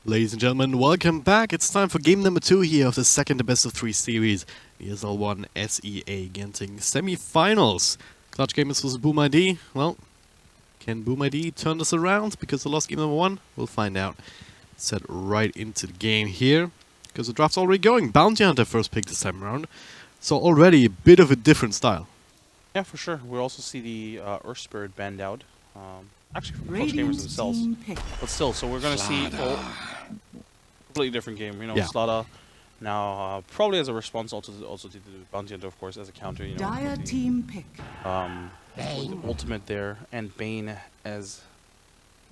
Ladies and gentlemen, welcome back. It's time for game number 2 here of the second best of 3 series, ESL One SEA Genting semi-finals. Clutch Gamers vs Boom ID. Well, can Boom ID turn this around because they lost game number 1? We'll find out. Set right into the game here, because the draft's already going. Bounty Hunter first pick this time around, so already a bit of a different style. Yeah, for sure. We'll also see the Earth Spirit banned out. Actually, from Clutch Gamers themselves. But still, so we're going to see a completely different game. You know, yeah. Slaughter now probably as a response also to the Bounty Hunter, of course, as a counter. You know, Dire team pick. Ultimate there, and Bane as...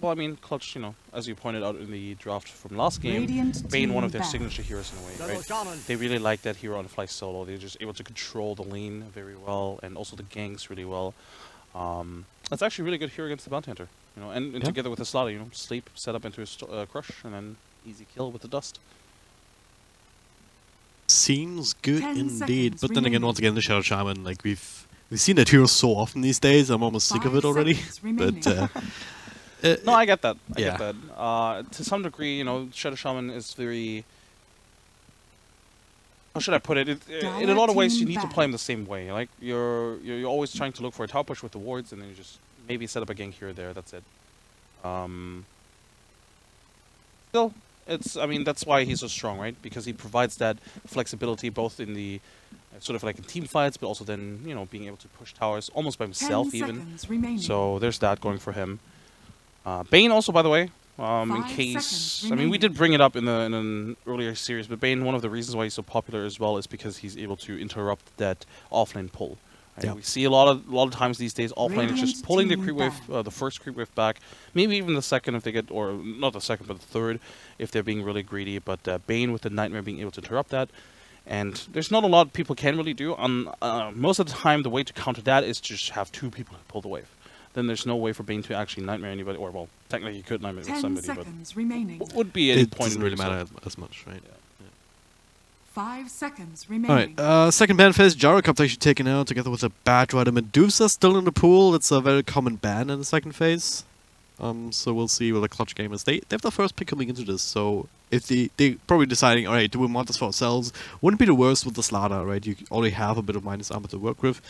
Well, I mean, Clutch, you know, as you pointed out in the draft from last game, Bane, one of their signature heroes in a way, right? They really like that hero on Fly Solo. They're just able to control the lane very well, and also the ganks really well. That's actually a really good hero against the Bounty Hunter, you know, and together with the Slaughter, you know, sleep, set up into his crush, and then easy kill with the dust. Seems good indeed, but then again, once again, the Shadow Shaman, like we've seen that hero so often these days. I'm almost sick of it already. But no, I get that. I get that. To some degree, you know, Shadow Shaman is very... How should I put it? In a lot of ways, you need to play him the same way. Like, you're always trying to look for a top push with the wards, and then you just maybe set up a gank here or there. That's it. Still, I mean, that's why he's so strong, right? Because he provides that flexibility both in the... sort of like in team fights, but also then, you know, being able to push towers almost by himself even. So there's that going for him. Bane also, by the way, in case... I mean, we did bring it up in an earlier series, but Bane, one of the reasons why he's so popular as well is because he's able to interrupt that offlane pull. Right? Yeah. We see a lot of times these days, offlane is just pulling the creep wave, the first creep wave back, maybe even the second if they get, or not the second, but the third if they're being really greedy, but Bane with the Nightmare being able to interrupt that. And there's not a lot people can really do. Most of the time, the way to counter that is to just have two people pull the wave. Then there's no way for Bane to actually Nightmare anybody, or well, technically he could Nightmare with somebody, but would be any point. It doesn't really matter as much, right? Yeah. 5 seconds remaining. Alright, second ban phase, Gyrocopter actually taken out together with a Bat Rider Medusa still in the pool. It's a very common ban in the second phase. So we'll see with the Clutch Gamers. They have the first pick coming into this, so if they're probably deciding, alright, do we want this for ourselves? Wouldn't be the worst with the Slaughter, right? You already have a bit of minus armor to work with.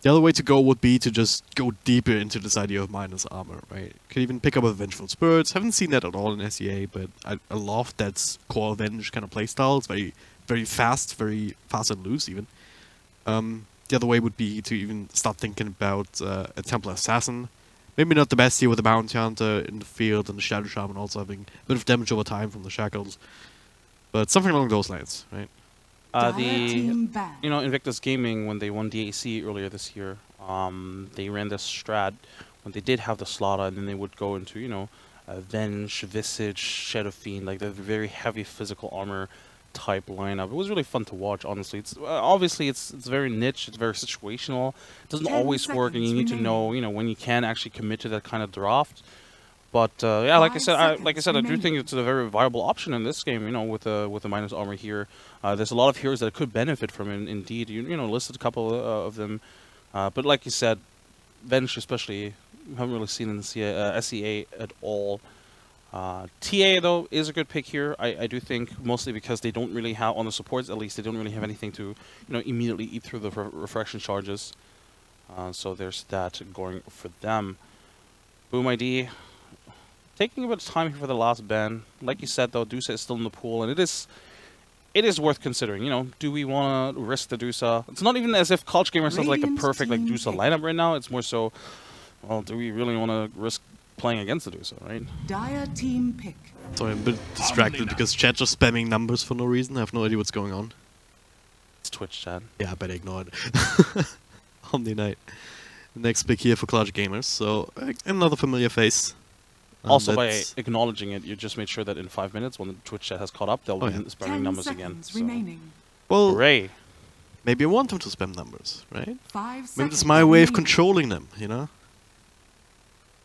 The other way to go would be to just go deeper into this idea of minus armor, right? Could even pick up a Vengeful Spirits. Haven't seen that at all in SEA, but I love that core Venge kind of playstyle. It's very fast and loose even. The other way would be to even start thinking about a Templar Assassin. Maybe not the best here with the Bounty Hunter in the field and the Shadow Shaman also having a bit of damage over time from the Shackles. But something along those lines, right? You know, Invictus Gaming, when they won DAC earlier this year, they ran this strat when they did have the Slaughter, and then they would go into, you know, Venge, Visage, Shadow Fiend, like the very heavy physical armor type lineup. It was really fun to watch, honestly. It's obviously it's very niche, it's very situational. It doesn't always work, and you need to know, you know, when you can actually commit to that kind of draft. But yeah, like I said, I do think it's a very viable option in this game. You know, with the minus armor here, there's a lot of heroes that could benefit from it. Indeed, you know, listed a couple of them. But like you said, Venge especially, haven't really seen in the SEA at all. TA though is a good pick here. I do think mostly because they don't really have, on the supports at least, they don't really have anything to, you know, immediately eat through the refraction charges. So there's that going for them. Boom ID. Taking a bit of time here for the last ban. Like you said, though, Dusa is still in the pool, and it is worth considering. You know, do we want to risk the Dusa? It's not even as if Clutch Gamers has like the perfect like Dusa lineup right now. It's more so, well, do we really want to risk playing against the Dusa, right? Dire team pick. Sorry, I'm a bit distracted because chat's just spamming numbers for no reason. I have no idea what's going on. It's Twitch chat. Yeah, I better ignore it. Omni Night. Next pick here for Clutch Gamers. So another familiar face. Also, by acknowledging it, you just made sure that in 5 minutes, when the Twitch chat has caught up, they'll be spamming numbers again. So. Well, hooray. Maybe I want them to spam numbers, right? 5 maybe it's my way of controlling them, you know?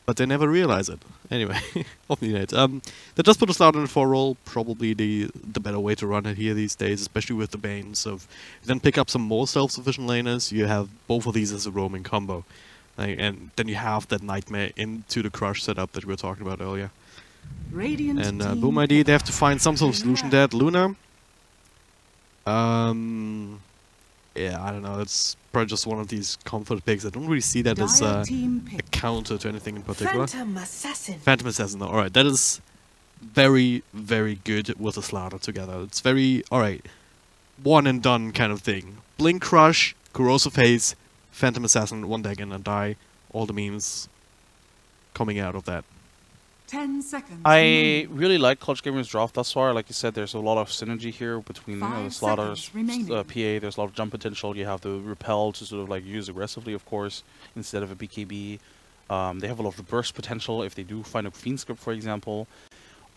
But they never realize it. Anyway, they just put a start in the 4 roll, probably the better way to run it here these days, especially with the Bane. So if you then pick up some more self-sufficient laners, you have both of these as a roaming combo. And then you have that Nightmare into the Crush setup that we were talking about earlier. Radiant And team Boom ID, they have to find some sort of solution there. Luna. Yeah, I don't know. It's probably just one of these comfort picks. I don't really see that as Dire a team pick. counter to anything in particular. Phantom Assassin. Phantom Assassin. Alright, that is very, very good with the Slaughter together. It's very, alright, one and done kind of thing. Blink Crush, Corrosive Haze, Phantom Assassin, one deck and die. All the memes coming out of that. 10 seconds. I really like Clutch Gamer's draft thus far. Like you said, there's a lot of synergy here between the 5 Slaughters, seconds remaining. PA. There's a lot of jump potential. You have the Repel to sort of like use aggressively, of course, instead of a BKB. They have a lot of burst potential if they do find a Fiend Script, for example.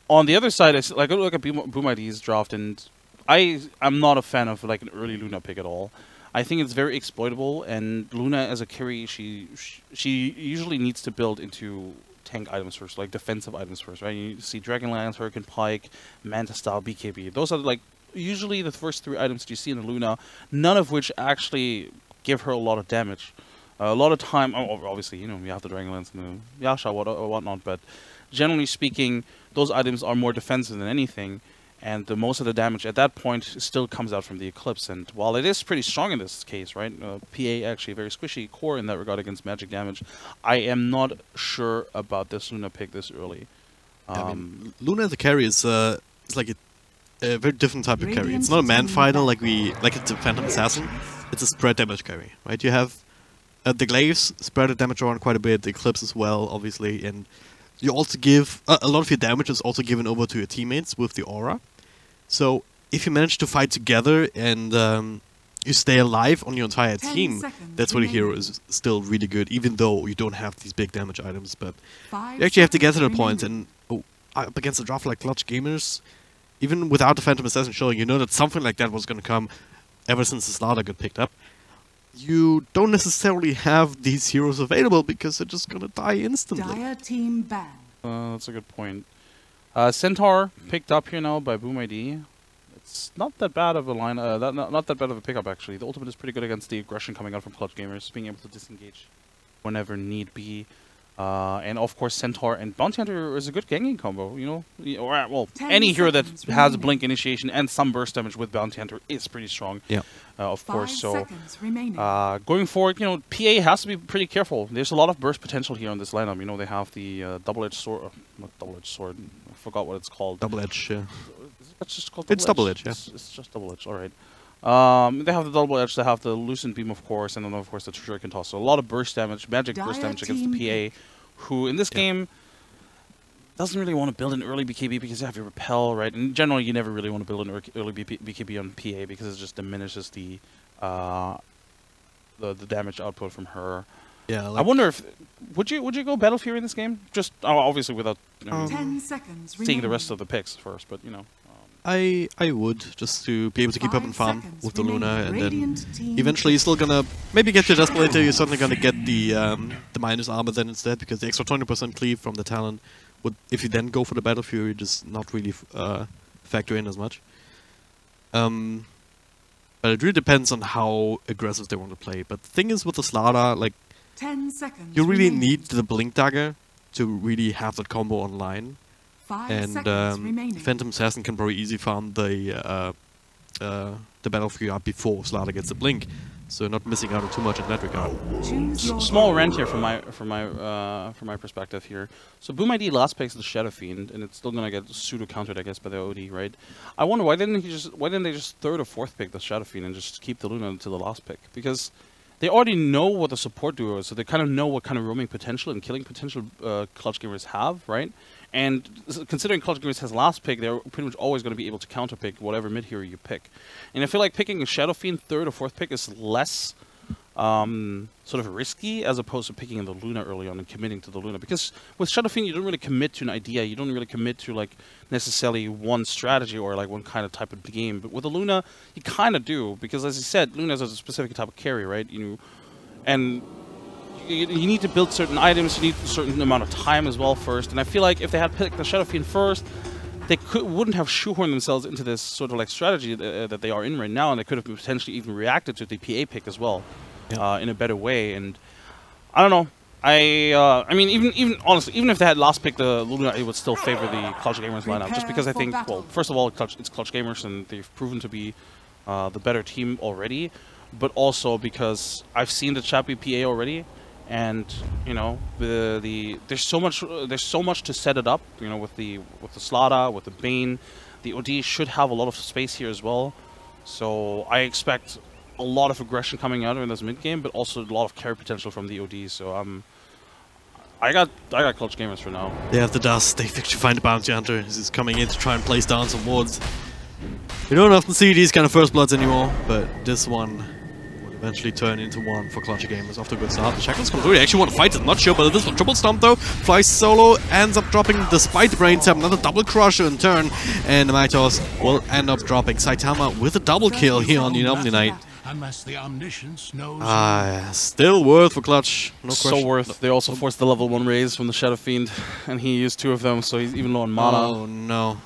On the other side, I look at Boom ID's draft, and I'm not a fan of like an early Luna pick at all. I think it's very exploitable, and Luna as a carry, she usually needs to build into tank items first, like defensive items first, right? You see Dragonlance, Hurricane Pike, Manta Style, BKB. Those are like usually the first 3 items that you see in the Luna, none of which actually give her a lot of damage. A lot of time, obviously, you know, you have the Dragonlance and the Yasha or whatnot, but generally speaking, those items are more defensive than anything, and most of the damage at that point still comes out from the Eclipse. And while it is pretty strong in this case, right, PA actually a very squishy core in that regard against magic damage, I am not sure about this Luna pick this early. Yeah, I mean, Luna as a carry is like a very different type of carry. It's not a man fighter like it's a Phantom Assassin. It's a spread damage carry, right? You have the Glaives spread the damage around quite a bit, the Eclipse as well, obviously, and you also give a lot of your damage is also given over to your teammates with the aura. So if you manage to fight together and you stay alive on your entire team, that's where the hero is still really good, even though you don't have these big damage items. But you actually have to get to the point, and up against a draft like Clutch Gamers, even without the Phantom Assassin showing, you know that something like that was going to come ever since the Slaughter got picked up. You don't necessarily have these heroes available because they're just going to die instantly. Dire team ban. That's a good point. Centaur picked up here now by Boom ID. It's not that bad of a line, not that bad of a pickup actually. The ultimate is pretty good against the aggression coming out from Clutch Gamers, being able to disengage whenever need be. And of course, Centaur and Bounty Hunter is a good ganging combo, you know? Or, well, any hero that has Blink Initiation and some burst damage with Bounty Hunter is pretty strong. Yeah. Of course, so going forward, you know, PA has to be pretty careful. There's a lot of burst potential here on this lineup. You know, they have the double-edged sword, not double-edged sword, I forgot what it's called. Double-edged, yeah. It's just called It's double-edged, yeah. It's just double-edged, alright. They have the double edge, they have the Lucent Beam, of course, and then, of course, the Shuriken Toss. So a lot of burst damage, magic burst damage against the PA, who in this game doesn't really want to build an early BKB because you have your Repel, right? And generally, you never really want to build an early BKB on PA because it just diminishes the damage output from her. Yeah, like I wonder if would you go Battle Fury in this game? Just obviously without 10 seconds seeing the rest of the picks first, but you know. I would, just to be able to keep up and farm with the Luna, and then eventually you're still gonna maybe get your Desolator. You're certainly gonna get the minus armor then instead, because the extra 20% cleave from the talent would, if you then go for the Battle Fury, just not really factor in as much. But it really depends on how aggressive they want to play. But the thing is with the Slaughter, like 10 seconds you really need the Blink Dagger to really have that combo online. And Phantom Assassin can probably easily farm the Battle Fury up before Slaughter gets the Blink, so not missing out on too much in that regard. Small rant here from my perspective here. So Boom ID last picks the Shadow Fiend, and it's still gonna get pseudo countered, I guess, by the OD, right? I wonder why didn't they just third or fourth pick the Shadow Fiend and just keep the Luna until the last pick? Because they already know what the support duo is, so they kind of know what kind of roaming potential and killing potential Clutch Gamers have, right? And considering Clutch Gamers has last pick, they're pretty much always going to be able to counterpick whatever mid-hero you pick. And I feel like picking a Shadow Fiend third or fourth pick is less sort of risky as opposed to picking the Luna early on and committing to the Luna. Because with Shadow Fiend, you don't really commit to an idea. You don't really commit to like necessarily one strategy or like one kind of type of game. But with the Luna, you kind of do. Because as you said, Luna is a specific type of carry, right? And you need to build certain items, you need a certain amount of time as well first, and I feel like if they had picked the Shadow Fiend first, they wouldn't have shoehorned themselves into this sort of like strategy that they are in right now, and they could have potentially even reacted to the PA pick as well in a better way. And I don't know, I mean, even honestly, even if they had last pick the Luna, it would still favor the Clutch Gamers lineup. Just because I think, well, first of all, it's Clutch Gamers, and they've proven to be the better team already. But also because I've seen the Chappie PA already, and you know there's so much to set it up. You know, with the Slada, with the Bane, the OD should have a lot of space here as well. So I expect a lot of aggression coming out in this mid game, but also a lot of carry potential from the OD. So I got Clutch Gamers for now. They have the dust. They actually find a bounty hunter. He's coming in to try and place down some wards. We don't often see these kind of first bloods anymore, but this one will eventually turn into one for Clutch Gamers. Off to a good start. The Shackles come through. They actually want to fight it. Not sure, but this one triple stomp though. Flies solo, ends up dropping despite the brain tap. Another double crusher in turn, and the Mytos will end up dropping Saitama with a double kill here on the Omni-Knight. Unless the omniscience knows. Still worth for Clutch. No So question. worth. They also forced the level 1 raise from the Shadow Fiend, and he used 2 of them, so he's even low on mana. Oh no.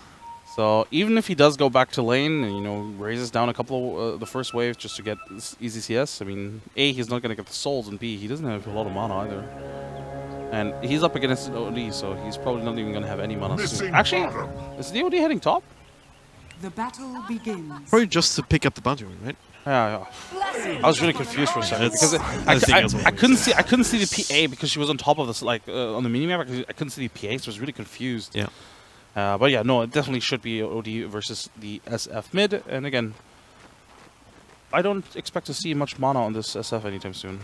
So even if he does go back to lane and, you know, raises down a couple of the first wave just to get this easy CS, I mean, A, he's not going to get the souls, and B, he doesn't have a lot of mana either. And he's up against an OD, so he's probably not even going to have any mana soon. Actually, is the OD heading top? The battle begins. Probably just to pick up the bounty ring, right? Yeah. I was really confused for a second because I couldn't see the PA because she was on top of this, like on the minimap. I couldn't see the PA, so I was really confused. Yeah. But yeah, no, it definitely should be OD versus the SF mid. And again, I don't expect to see much mana on this SF anytime soon.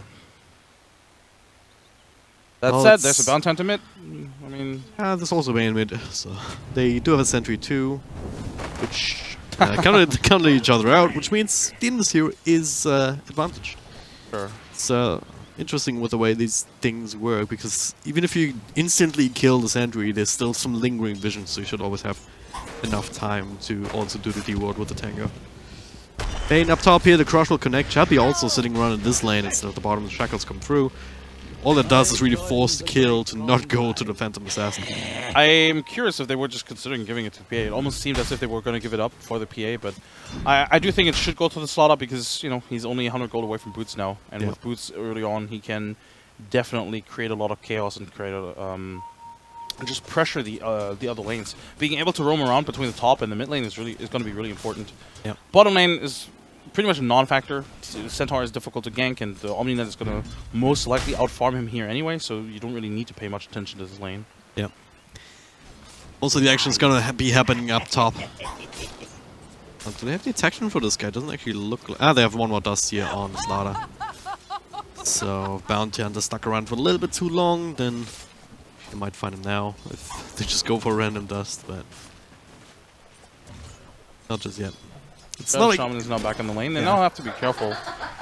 That said, there's a bounty hunter mid. I mean, there's also Bane mid, so they do have a sentry too, which counter each other out, which means the Indus here is advantaged. Sure. It's interesting with the way these things work, because even if you instantly kill the sentry, there's still some lingering vision, so you should always have enough time to also do the D-ward with the tango. Bane up top here, the crush will connect. Chappie also sitting around in this lane instead of the bottom. The Shackles come through. All it does is really force the kill to not go to the Phantom Assassin. I'm curious if they were just considering giving it to the PA. It almost seemed as if they were going to give it up for the PA, but I do think it should go to the Slaughter because, you know, he's only 100 gold away from Boots now. And with Boots early on, he can definitely create a lot of chaos and create a, just pressure the other lanes. Being able to roam around between the top and the mid lane is going to be really important. Yeah. Bottom lane is pretty much a non-factor. Centaur is difficult to gank, and the Omni-Knight is going to most likely outfarm him here anyway, so you don't really need to pay much attention to this lane. Yeah. Also, the action is going to be happening up top. Oh, do they have detection for this guy? Doesn't actually look like... they have one more dust here on Slaughter. So, Bounty Hunter stuck around for a little bit too long, then you might find him now if they just go for random dust, but not just yet. It's not like Shaman is now back in the lane. They now have to be careful.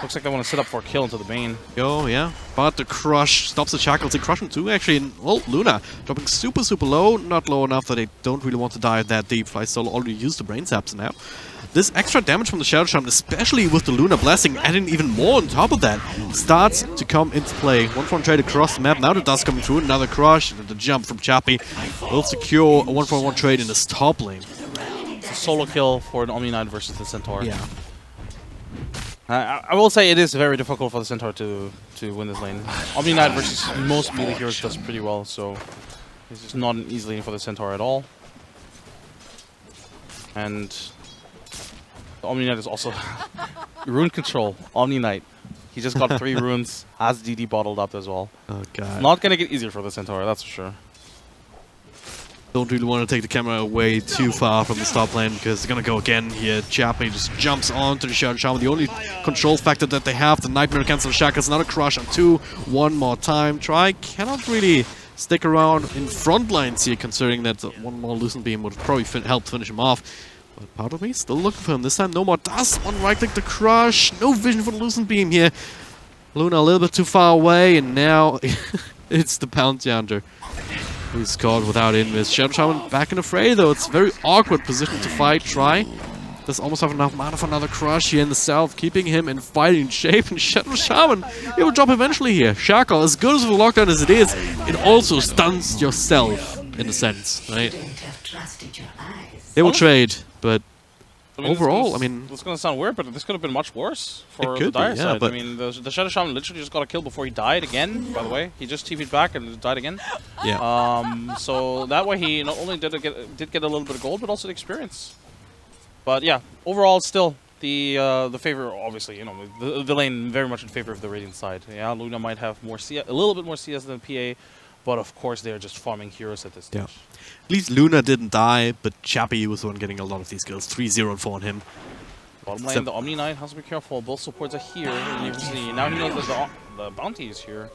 Looks like they want to set up for a kill into the Bane. Yeah. But the Crush stops the Shackles. They crush him too, actually. And, well, Luna dropping super low. Not low enough that they don't really want to dive that deep. Fly Solo already used the Brain Zaps now. This extra damage from the Shadow Shaman, especially with the Luna Blessing, adding even more on top of that, starts to come into play. 1-for-1 trade across the map. Now the dust coming through. Another Crush. And the jump from Chappie will secure a 1-for-1 trade in this top lane. It's a solo kill for an Omni-Knight versus the Centaur. Yeah. I will say it is very difficult for the Centaur to win this lane. Omni-Knight versus most melee heroes does pretty well, so it's just not an easy lane for the Centaur at all. And the Omni-Knight is also rune control. Omni-Knight. He just got 3 runes, has DD bottled up as well. Oh god. It's not gonna get easier for the Centaur, that's for sure. Don't really want to take the camera away too far from the top lane because they're gonna go again here. Chappie just jumps onto the Shadow Shaman. The only control factor that they have, the Nightmare cancel Shackles. Another Crush on 2. One more time. Try cannot really stick around in front lines here, considering that one more Lucent Beam would probably help finish him off. But part of me still looking for him. This time no more dust. One right click the Crush. No vision for the Lucent Beam here. Luna a little bit too far away, and now it's the Bounty Hunter who's caught without invis. Shadow Shaman back in the fray though. It's a very awkward position to fight. Try. Does almost have enough mana for another Crush here in the south, keeping him in fighting shape. And Shadow Shaman, he will drop eventually here. Shackle, as good as a lockdown as it is, it also stuns yourself in a sense, right? They will trade, but I mean, overall, I mean... It's going to sound weird, but this could have been much worse for It the could be, Dire yeah, side. but I mean, the Shadow Shaman literally just got a kill before he died again, by the way. He just TP'd back and died again. Yeah. So that way he not only did get a little bit of gold, but also the experience. But yeah, overall still, the favor, obviously, you know, the lane very much in favor of the Radiant side. Yeah, Luna might have more a little bit more CS than PA, but of course they're just farming heroes at this stage. Yeah. At least Luna didn't die, but Chappie was the one getting a lot of these kills. 3-0 and 4 on him. Bottom lane, the Omni Knight has to be careful. Both supports are here. And you can see now he knows that the bounty is here.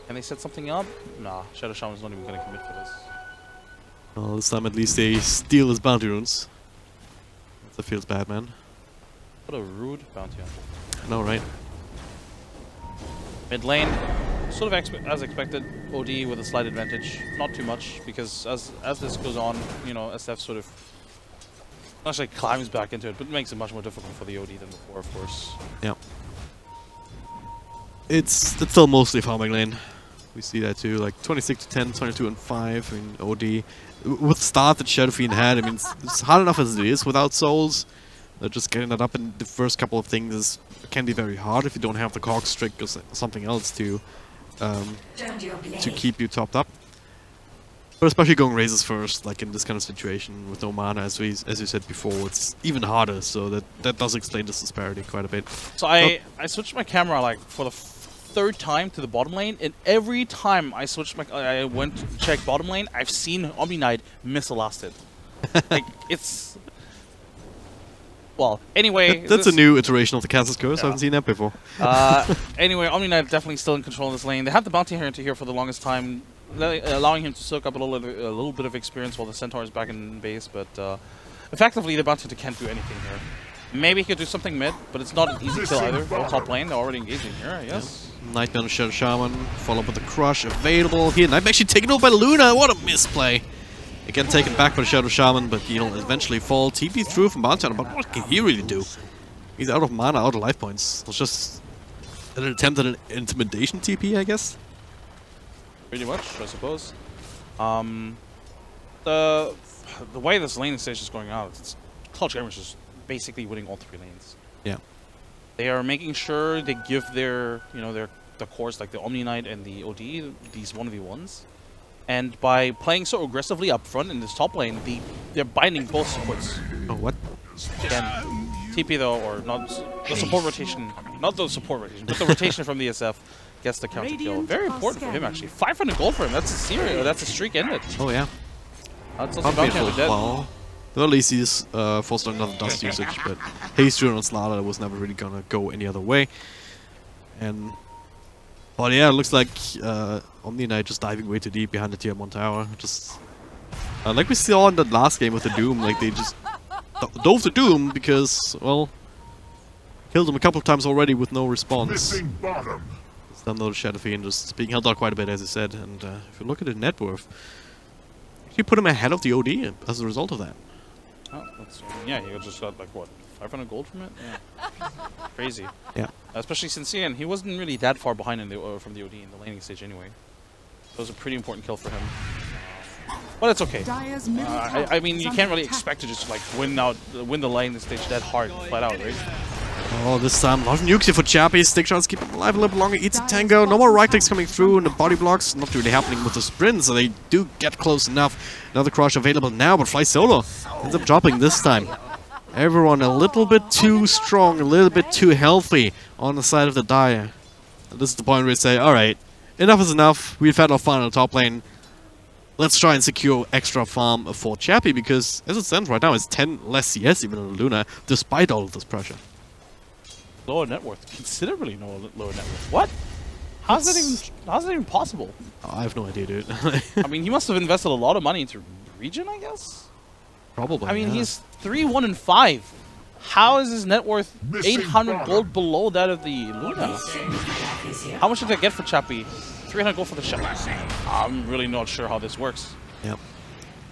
Can they set something up? Nah, Shadow Shaman's not even going to commit for this. Well, this time at least they steal his bounty runes. That feels bad, man. What a rude bounty hunter. I know, right? Mid lane, sort of as expected, OD with a slight advantage. Not too much, because as this goes on, you know, SF sort of actually climbs back into it, but it makes it much more difficult for the OD than before, of course. Yeah. It's still mostly farming lane. We see that too, like 26 to 10, 22 and 5 in OD. With the start that Shadow Fiend had, I mean, it's hard enough as it is without souls. Just getting that up in the first couple of things can be very hard if you don't have the Cog Strict or something else to keep you topped up. But especially going Razors first, like in this kind of situation with no mana, as you said before, it's even harder. So that does explain this disparity quite a bit. So I switched my camera like for the third time to the bottom lane, and every time I went to check bottom lane, I've seen Omni Knight miss a last hit. Like it's. Well, anyway... That's a new iteration of the Kansas Curse. I haven't seen that before. Anyway, Omni Knight definitely still in control of this lane. They have the Bounty Hunter here for the longest time, allowing him to soak up a little bit of experience while the Centaur is back in base, but effectively the Bounty Hunter can't do anything here. Maybe he could do something mid, but it's not an easy kill either. Well, top lane, they're already engaging here, I guess. Yeah. Nightmare on Shadow Shaman, follow up with the Crush available here. Nightmare actually taken over by Luna. What a misplay! Again, taken back by the Shadow Shaman, but he'll eventually fall. TP through from Bounty Hunter, but what can he really do? He's out of mana, out of life points. It's just an attempt at an intimidation TP, I guess. Pretty much, I suppose. The way this lane stage is going out, Clutch Gamers is basically winning all three lanes. Yeah. They are making sure they give their, the cores like the Omni Knight and the OD, these 1v1s. And by playing so aggressively up front in this top lane, they're binding both supports. Oh, what? Again, TP though, or not the support rotation, not the support rotation, but the rotation from the SF gets the counter kill. Very important for him actually. 500 gold for him. That's a series. That's a streak ended. Oh yeah. That's also Bounty Hunter dead. Well, at least he's forced on another dust usage, but Haste Rune on Slaughter was never really gonna go any other way. And but yeah, it looks like Omni Knight just diving way too deep behind the tier 1 tower. Just like we saw in the last game with the Doom, like they just dove the Doom because, well, killed him a couple of times already with no response. Then though the Shadow Fiend just being held out quite a bit, as I said, and if you look at his net worth, you put him ahead of the OD as a result of that. Oh, yeah, he just got like what, 500 gold from it? Yeah. Crazy. Yeah. Especially since he wasn't really that far behind in from the OD in the laning stage anyway. It was a pretty important kill for him. But it's okay. I mean, you can't really expect to just like win the laning stage that hard, flat out, right? Oh, this time a lot of nukes here for Chappie. Stick shots keep him alive a little bit longer. Eats a tango. No more right clicks coming through, and the body blocks not really happening with the sprint, so they do get close enough. Another crush available now, but Fly Solo ends up dropping this time. Everyone a little bit too strong, a little bit too healthy on the side of the Dire. And this is the point where we say, alright, enough is enough. We've had our fun on the top lane. Let's try and secure extra farm for Chappie, because as it stands right now, it's 10 less CS even on Luna, despite all of this pressure. Lower net worth, considerably lower net worth. What? How's that even possible? I have no idea, dude. I mean, he must have invested a lot of money into Region, I guess? Probably. I mean, yeah. he's 3-1-5. How is his net worth 800 gold below that of the Luna? How much did they get for Chappie? 300 gold for the Shadow. I'm really not sure how this works. Yep.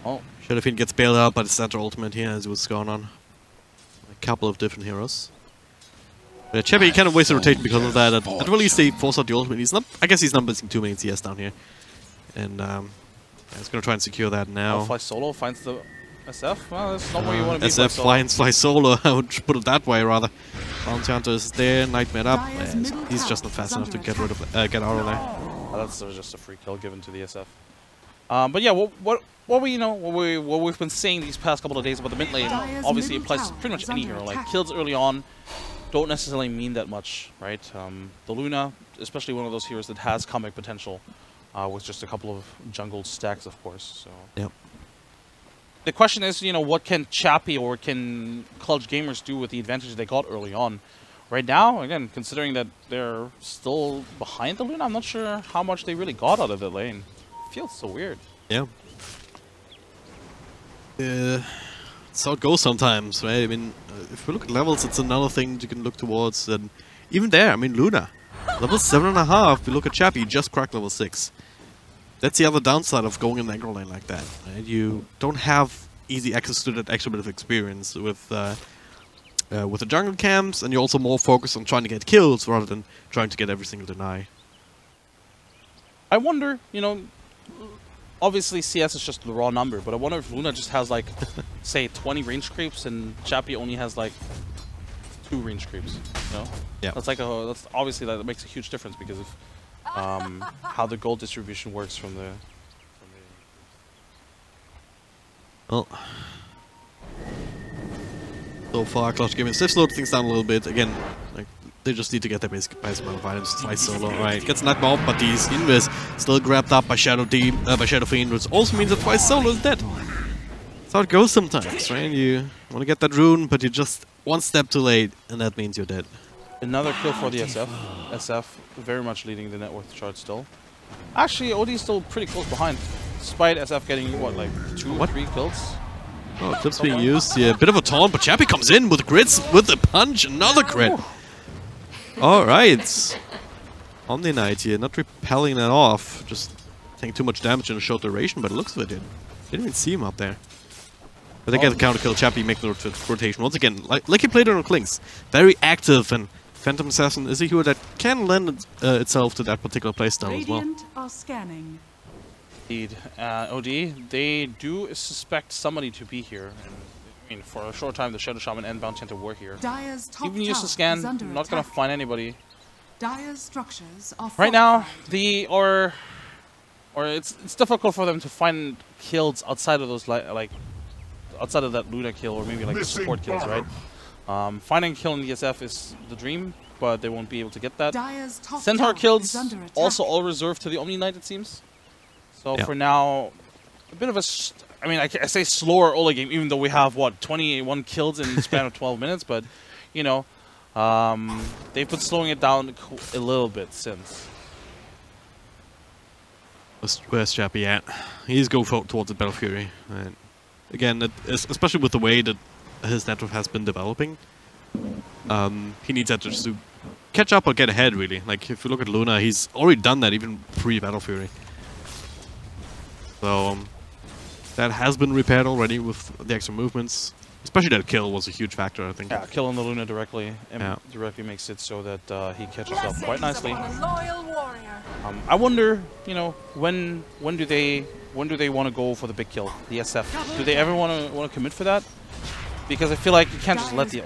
Oh. Shadow Fiend gets bailed out by the center ultimate here, as what's going on. A couple of different heroes. But Chappie kind of wasted rotation because of that. At least they force out the ultimate. He's not. I guess he's not missing too many CS down here, and he's gonna try and secure that now. Fly Solo finds the SF? Well, that's not where you want to be. SF fly solo, I would put it that way rather. Bounty Hunter is there, Nightmare up. He's just not fast enough to get out of there. Oh, that's just a free kill given to the SF. But yeah, what we've been saying these past couple of days about the mid lane obviously applies to pretty much any hero. Like kills early on don't necessarily mean that much, right? The Luna, especially one of those heroes that has comeback potential, with just a couple of jungle stacks, of course. So. Yep. The question is, what can Chappie or can Clutch Gamers do with the advantage they got early on? Right now, again, considering that they're still behind the Luna, I'm not sure how much they really got out of the lane. It feels so weird. Yeah. That's how it goes sometimes, right? I mean, if we look at levels, it's another thing you can look towards. And even there, I mean, Luna. Level 7.5, we look at Chappie, just cracked level 6. That's the other downside of going in the aggro lane like that. Right? You don't have easy access to that extra bit of experience with the jungle camps, and you're also more focused on trying to get kills rather than trying to get every single deny. I wonder, obviously CS is just the raw number, but I wonder if Luna just has like, say, 20 range creeps and Chappie only has like 2 range creeps. Yeah. That's obviously that makes a huge difference because of how the gold distribution works from the. Well, so far, Clutch Gamers, they've slowed things down a little bit. Again, like they just need to get their basic amount of items twice solo. Right, gets knocked off, but he's invis still grabbed up by Shadow Fiend, which also means that twice solo is dead. That's how it goes sometimes, right? You want to get that rune, but you're just one step too late, and that means you're dead. Another kill for the SF. SF very much leading the net worth chart still. Actually, OD's still pretty close behind, despite SF getting, what, like 2 or 3 kills? Oh, clips being used here. Bit of a taunt, but Chappie comes in with grits, with a punch, another crit. Alright. Omni Knight here, not repelling that off, just taking too much damage in a short duration, but it looks like it. Didn't even see him up there. But they get the counter kill, Chappie making the rotation. Once again, like he played on Klings. Very active, and Phantom Assassin is a hero that can lend itself to that particular playstyle as well. Radiant are scanning. Indeed. OD, they do suspect somebody to be here. And, I mean, for a short time, the Shadow Shaman and Bounty Hunter were here. Dire's top Even use the scan, not gonna find anybody. Dire's structures are right now, it's difficult for them to find kills outside of those outside of that Luna kill or maybe like the support kills, right? Finding a kill in the SF is the dream, but they won't be able to get that. Centaur kills also all reserved to the Omni Knight, it seems. So for now, a bit of a, I say slower early game, even though we have, what, 21 kills in the span of 12 minutes, but, they've been slowing it down a little bit since. Where's Chappie at? He's going towards the Battle Fury. And again, especially with the way that his network has been developing, he needs that just to catch up or get ahead, really. Like, if you look at Luna, he's already done that even pre-Battle Fury. So, that has been repaired already with the extra movements. Especially that kill was a huge factor, I think. Yeah, killing the Luna directly directly makes it so that he catches up quite nicely. I wonder, when do they want to go for the big kill, the SF? Do they ever want to commit for that? Because I feel like you can't just let the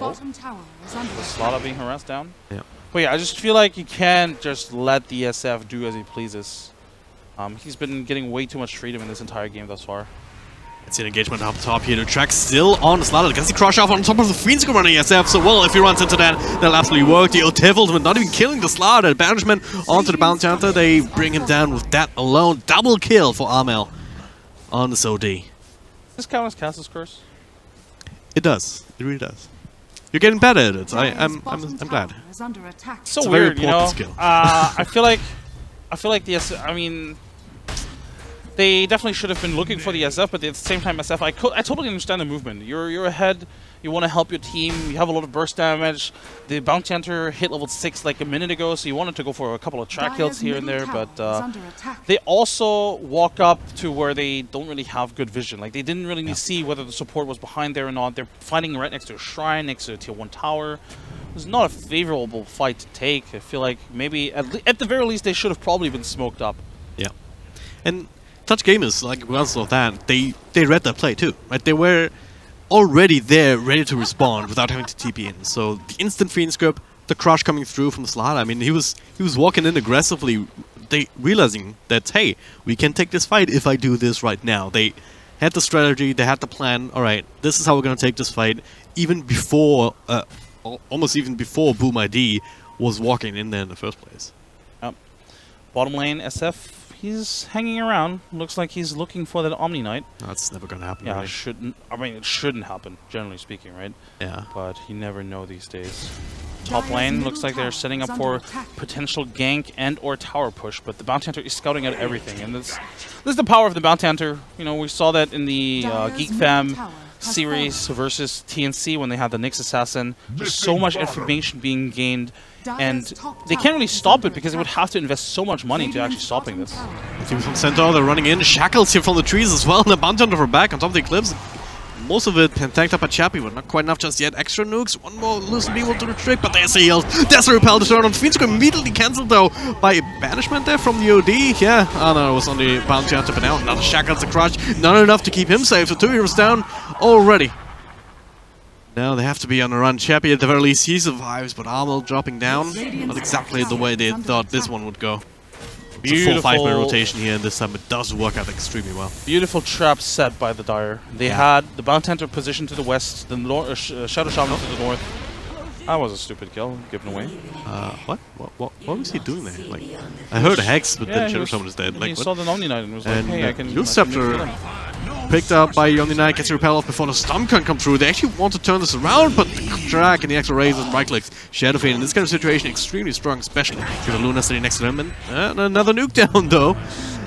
Slaughter being harassed down. Yeah. But yeah, I just feel like you can't just let the SF do as he pleases. He's been getting way too much freedom in this entire game thus far. It's an engagement up top here. The track still on Slaughter. Gets the crush off on top of the Fiends running SF. So, well, if he runs into that, that'll absolutely work. The Ultimate ultimate not even killing the Slaughter. Banishment onto the Bounty Hunter. They bring him down with that alone. Double kill for Armel on this OD. Does this count as Castle's Curse? It does. It really does. You're getting better at it. I'm glad. So weird, skill. I feel like the SF, they definitely should have been looking for the SF, but at the same time, SF, I totally understand the movement. You're ahead, you want to help your team, you have a lot of burst damage. The Bounty Hunter hit level 6 like a minute ago, so you wanted to go for a couple of track kills here and there, but they also walk up to where they don't really have good vision. Like, they didn't really see whether the support was behind there or not. They're fighting right next to a shrine, next to a tier 1 tower. It was not a favorable fight to take. I feel like maybe, at the very least, they should have probably been smoked up. Yeah. And Clutch Gamers, like regardless of that, they read their play too, right? They were already there, ready to respond without having to TP in. So the instant Phoenix grip, the crush coming through from the slot. I mean, he was walking in aggressively, they realizing that hey, we can take this fight if I do this right now. They had the strategy, they had the plan. All right, this is how we're gonna take this fight. Even before, almost even before Boom ID was walking in there in the first place. Bottom lane, SF. He's hanging around. Looks like he's looking for that Omni Knight. That's never gonna happen. Yeah, really. it shouldn't. I mean, it shouldn't happen, generally speaking, right? Yeah. But you never know these days. Top lane looks like they're setting up for potential gank and or tower push, but the Bounty Hunter is scouting out everything, and this is the power of the Bounty Hunter. You know, we saw that in the Geek Fam series versus TNC when they had the Nyx Assassin. There's so much information being gained, and they can't really stop it because they would have to invest so much money to actually stopping this. Team from Centaur, they're running in. Shackles here from the trees as well, and the Bounty Hunter for back on top of the Eclipse. Most of it tanked up by Chappie, but not quite enough just yet. Extra nukes, one more Loosen Beam will do the trick, but there's the heals. There's the repel to turn on. Phoenix immediately cancelled though by banishment there from the OD. Yeah, oh no, it was on the Bounty Hunter, but now another Shackles to crush. Not enough to keep him safe, so 2 heroes down already. Now they have to be on the run. Chappie at the very least, he survives, but Armel dropping down. Not exactly the way they thought this one would go. It's a full 5-man rotation here, and this time it does work out extremely well. Beautiful trap set by the Dire. They had the Bounty Hunter positioned to the west, the Shadow Shaman to the north. That was a stupid kill, given away. What was he doing there? Like, I heard a Hex, but then Shadow Shaman is dead. Like, he saw the Omni Knight and was like, hey, I can... Scepter picked up by Omni Knight, gets a repel off before the Stomp can come through. They actually want to turn this around, but the drag and the extra raise and right clicks. Shadow Fade in this kind of situation extremely strong, especially with the Luna sitting next to him. And another nuke down though.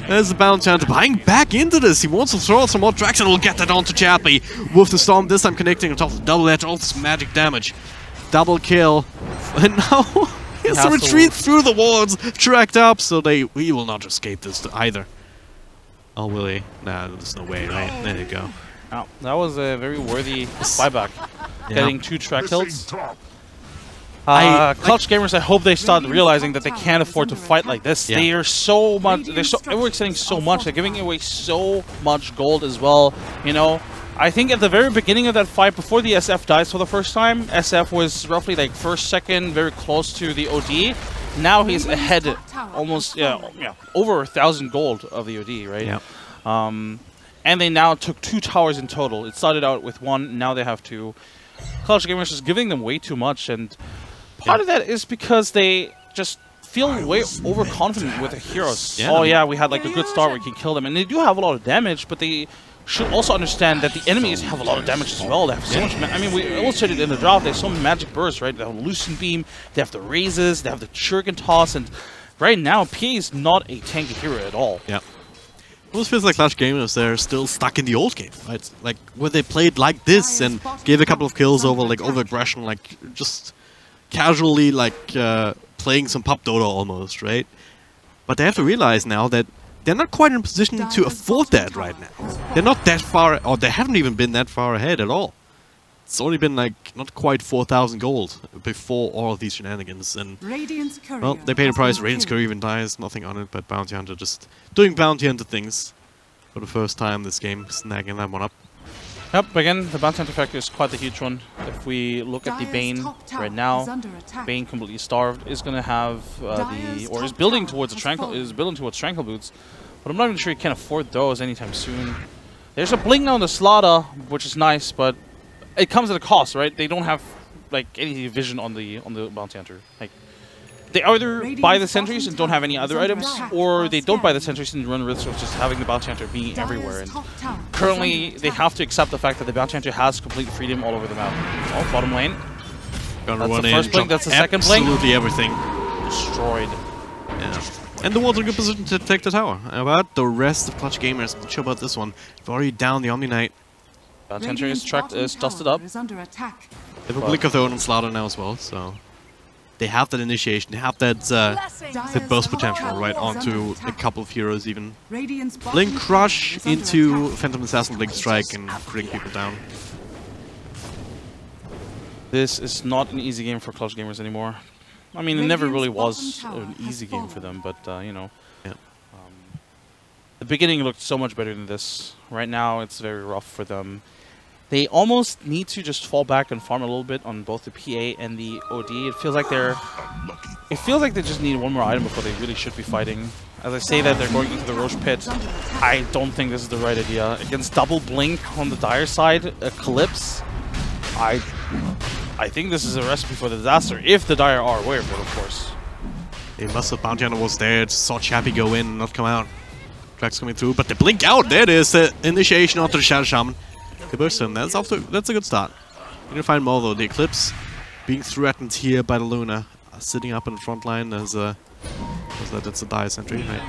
There's the Bounty Hunter buying back into this. He wants to throw out some more tracks and will get that onto Chappie with the Storm, this time connecting on top of the double edge, all this magic damage. Double kill. And now he has to retreat through the walls, tracked up, so he will not escape this either. Oh, will he? Nah, there's no way, right? There you go. Oh, that was a very worthy buyback. Yeah. Getting 2 track kills. Clutch Gamers, I hope they start realizing that they can't afford to fight like this. Yeah. They are so much, they're overextending so much, they're giving away so much gold as well, you know. I think at the very beginning of that fight, before the SF dies for the first time, SF was roughly like first, second, very close to the OD. Now he's ahead, almost, over 1,000 gold of the OD, right? Yeah. And they now took 2 towers in total. It started out with 1, now they have 2. Clutch Gamers is giving them way too much, and part of that is because they just feel way overconfident with the heroes. Yeah. Oh yeah, we had like a good start, we can kill them, and they do have a lot of damage, but they should also understand that the enemies have a lot of damage as well. They have so much. I mean, we illustrated in the draft. They have so many magic bursts, right? They have Loosen Beam, they have the raises, they have the Shuriken Toss, and right now, PA is not a tanky hero at all. Yeah. It almost feels like Clutch Gamers, they're still stuck in the old game, right? Like where they played like this and gave a couple of kills over aggression, like just casually playing some pop Dota almost, right? But they have to realize now that they're not quite in a position to afford that right now. They're not that far, or they haven't even been that far ahead at all. It's only been like not quite 4,000 gold before all of these shenanigans, and well, they paid a price. Radiant's Courier even dies, nothing on it, but Bounty Hunter just doing Bounty Hunter things for the first time this game, snagging that one up. Yep, again, the Bounty Hunter factor is quite a huge one. If we look at the Bane right now, Bane completely starved is going to have is building towards Tranquil Boots, but I'm not even sure he can afford those anytime soon. There's a blink now on the Slaughter, which is nice, but it comes at a cost, right? They don't have like any vision on the Bounty Hunter. Like, they either buy the sentries and don't have any other items, or they don't buy the sentries and run risks of just having the Bounty Hunter being everywhere. And currently, they have to accept the fact that the Bounty Hunter has complete freedom all over the map. Oh, bottom lane. That's the first blink, that's the second blink. Absolutely everything. Destroyed. Yeah. And the Ward's in a good position to take the tower. About the rest of Clutch Gamers, I'm not sure about this one. They've already down the Omni Knight. Bounty Hunter is dusted up. They have a blink of their own on Slaughter now as well, so they have that initiation, they have that burst potential right onto a couple of heroes even. Blink Crush into Phantom Assassin, Blink Strike, and bring people down. This is not an easy game for Clutch Gamers anymore. I mean, it never really was an easy game for them, but you know. Yeah. The beginning looked so much better than this. Right now, it's very rough for them. They almost need to just fall back and farm a little bit on both the PA and the OD. It feels like they just need one more item before they really should be fighting. As I say that, they're going into the Roche pit. I don't think this is the right idea. Against double blink on the Dire side, Eclipse, I think this is a recipe for disaster, if the Dire are aware of it, of course. It must have Bounty Hunter was there, just saw Chappie go in and not come out. Drax coming through, but they blink out. There it is, the initiation onto the Shadow Shaman. They burst him. That's a good start. We're gonna find more though. The Eclipse being threatened here by the Luna, sitting up in the front line as that's a Dire sentry, right?